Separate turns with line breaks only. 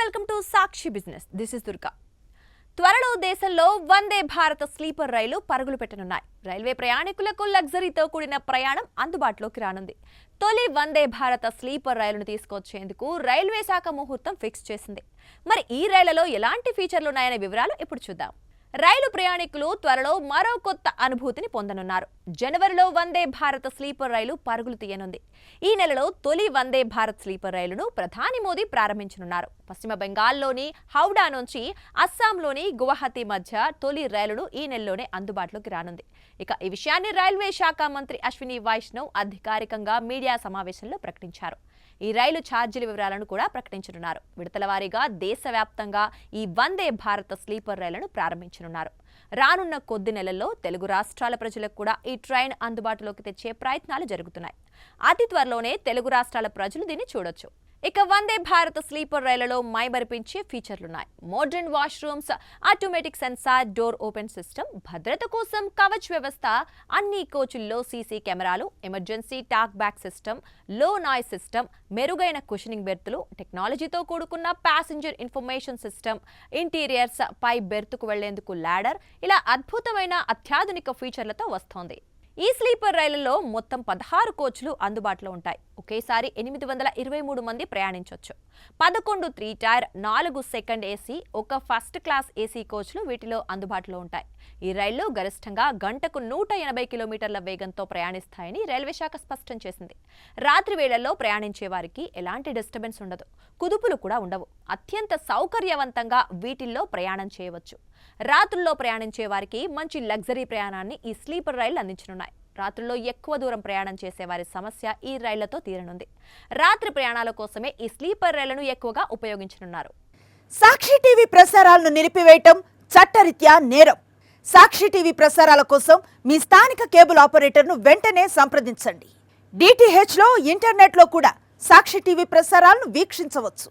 Welcome to Sakshi business. This is Durga. త్వరలో దేశంలో వందే Bharat sleeper రైలు పరుగులు పెట్టనున్నాయి. రైల్వే ప్రయాణికులకు లగ్జరీతో కూడిన ప్రయాణం అందుబాటులోకి రానుంది. తొలి వందే భారత స్లీపర్ రైలును తీసుకొచ్చేందుకు రైల్వే శాఖ ముహూర్తం ఫిక్స్ చేసింది. మరి ఈ రైళ్లలో ఎలాంటి ఫీచర్లు ఉన్నాయనే వివరాలు ఇప్పుడు చూద్దాం. రైలు ప్రయాణికులు త్వరలో మరో కొత్త అనుభూతిని పొందనున్నారు. జనవరిలో వందే భారత స్లీపర్ రైలు పరుగులు తీయనుంది. ఈ నెలలో తొలి వందే భారత్ స్లీపర్ రైలును ప్రధాని మోదీ ప్రారంభించనున్నారు. పశ్చిమ బెంగాల్లోని హౌడా నుంచి అస్సాంలోని గువాహతి మధ్య తొలి రైలును ఈ నెలలోనే అందుబాటులోకి రానుంది. ఇక ఈ విషయాన్ని రైల్వే శాఖ మంత్రి అశ్విని వైష్ణవ్ అధికారికంగా మీడియా సమావేశంలో ప్రకటించారు. ఈ రైలు ఛార్జీల వివరాలను కూడా ప్రకటించనున్నారు. విడతల వారీగా దేశవ్యాప్తంగా ఈ వందే భారత స్లీపర్ రైళ్లను ప్రారంభించనున్నారు. రానున్న కొద్ది నెలల్లో తెలుగు రాష్ట్రాల ప్రజలకు కూడా ఈ ట్రైన్ అందుబాటులోకి తెచ్చే ప్రయత్నాలు జరుగుతున్నాయి. అతి త్వరలోనే తెలుగు రాష్ట్రాల ప్రజలు దీన్ని చూడొచ్చు. ఇక వందే భారత స్లీపర్ రైళ్లలో మైమరిపించే ఫీచర్లున్నాయి. Modern washrooms, automatic sensor door open system, భద్రత కోసం కవచ్ వ్యవస్థ, అన్ని కోచుల్లో సీసీ కెమెరాలు, emergency talk back system, low noise system, మెరుగైన కుషనింగ్ బెర్తులు, టెక్నాలజీతో కూడుకున్న ప్యాసింజర్ ఇన్ఫర్మేషన్ సిస్టమ్, ఇంటీరియర్స్, పై బెర్తుకు వెళ్లేందుకు ల్యాడర్, ఇలా అద్భుతమైన అత్యాధునిక ఫీచర్లతో వస్తోంది. ఈ స్లీపర్ రైళ్లలో మొత్తం 16 కోచ్లు అందుబాటులో ఉంటాయి. ఒకేసారి 823 మంది ప్రయాణించవచ్చు. 11 3 టైర్, 4 సెకండ్ ఏసీ, ఒక ఫస్ట్ క్లాస్ ఏసీ కోచ్లు వీటిలో అందుబాటులో ఉంటాయి. ఈ రైళ్లు గరిష్టంగా గంటకు 180 కిలోమీటర్ల వేగంతో ప్రయాణిస్తాయని రైల్వే శాఖ స్పష్టం చేసింది. రాత్రి వేళల్లో ప్రయాణించే వారికి ఎలాంటి డిస్టర్బెన్స్ ఉండదు, కుదుపులు కూడా ఉండవు. అత్యంత సౌకర్యవంతంగా వీటిల్లో ప్రయాణం చేయవచ్చు. రాత్రుల్లో ప్రయాణించే వారికి మంచి లగ్జరీ ప్రయాణాన్ని ఈ స్లీపర్ రైళ్లు అందించనున్నాయి. రాత్రుల్లో ఎక్కువ దూరం ప్రయాణం చేసేవారి సమస్య ఈ రైళ్లతో తీరనుంది. రాత్రి ప్రయాణాల కోసమే ఈ స్లీపర్ రైళ్లను ఎక్కువగా ఉపయోగించనున్నారు.
సాక్షి టీవీ ప్రసారాలను నిలిపివేయటం చట్టరీత్యా నేరం. సాక్షి టీవీ ప్రసారాల కోసం మీ స్థానిక కేబుల్ ఆపరేటర్ను వెంటనే సంప్రదించండి. DTHలో, ఇంటర్నెట్లో కూడా సాక్షి టీవీ ప్రసారాలను వీక్షించవచ్చు.